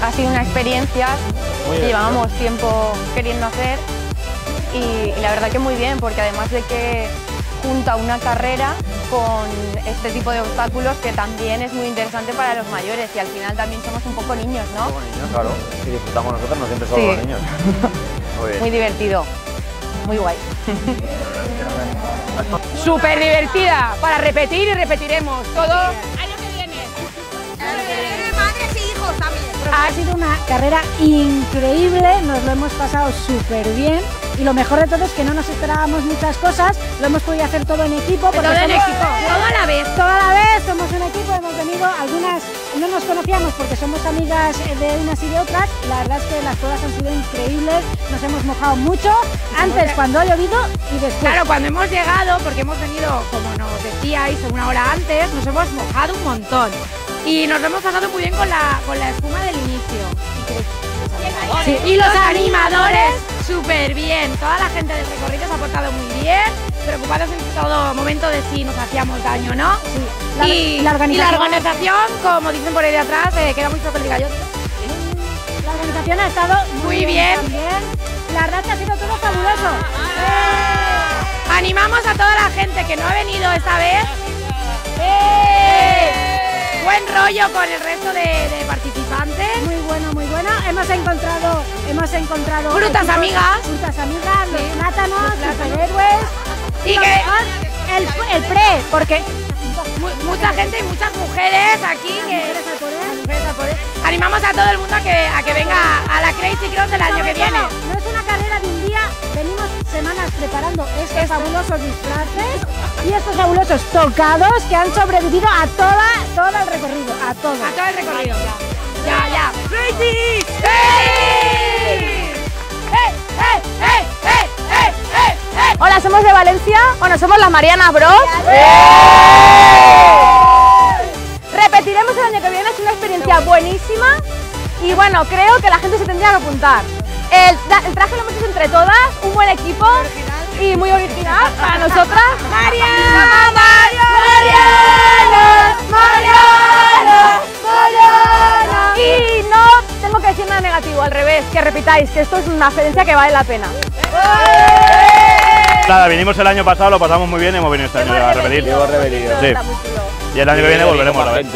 ha sido una experiencia que llevábamos tiempo queriendo hacer y la verdad que muy bien, porque además de que junta una carrera con este tipo de obstáculos que también es muy interesante para los mayores y al final también somos un poco niños, ¿no? Como niños, claro, y disfrutamos nosotros, no siempre solo los niños. Muy bien. Muy divertido, muy guay. Súper divertida, para repetir y repetiremos todo. Año que viene. Madres y hijos también. Ha sido una carrera increíble, nos lo hemos pasado súper bien y lo mejor de todo es que no nos esperábamos muchas cosas, lo hemos podido hacer todo en equipo. Todo en equipo, todo a la vez. Toda la vez, somos un equipo, hemos venido, algunas no nos conocíamos porque somos amigas de unas y de otras, la verdad es que las pruebas han sido increíbles, nos hemos mojado mucho, antes cuando ha llovido y después. Claro, cuando hemos llegado, porque hemos venido, como nos decíais, una hora antes, nos hemos mojado un montón. Y nos lo hemos pasado muy bien con la espuma del inicio. Sí. Y los animadores, súper bien. Toda la gente del recorrido se ha portado muy bien, preocupados en todo momento de si nos hacíamos daño, ¿no? Sí. Y la organización, como dicen por ahí de atrás, queda muy sorprendida. La organización ha estado muy bien. También. La verdad que ha sido todo fabuloso. Animamos a toda la gente que no ha venido esta vez. Buen rollo con el resto de participantes. Muy bueno, muy bueno. Hemos encontrado frutas amigas, los plátanos, los superhéroes. Y que el pre, porque mucha gente y muchas mujeres aquí que animamos a todo el mundo a que venga a la Crazy Cross del año que viene. No es una carrera de un día, venimos semanas preparando estos fabulosos disfraces y estos fabulosos tocados que han sobrevivido a todo el recorrido, a todo el recorrido. Ya. ¡Crazy! Hola, somos de Valencia, bueno, somos las Mariana Bros. Repetiremos el año que viene, es una experiencia buenísima y bueno, creo que la gente se tendría que apuntar. El traje lo hemos hecho entre todas, un buen equipo y muy original para nosotras. Mariana. Y no tengo que decir nada negativo, al revés, que repitáis, que esto es una experiencia que vale la pena. Nada, vinimos el año pasado, lo pasamos muy bien y hemos venido este año a repetir. Hemos repetido. Sí. Y el año que viene volveremos a ver.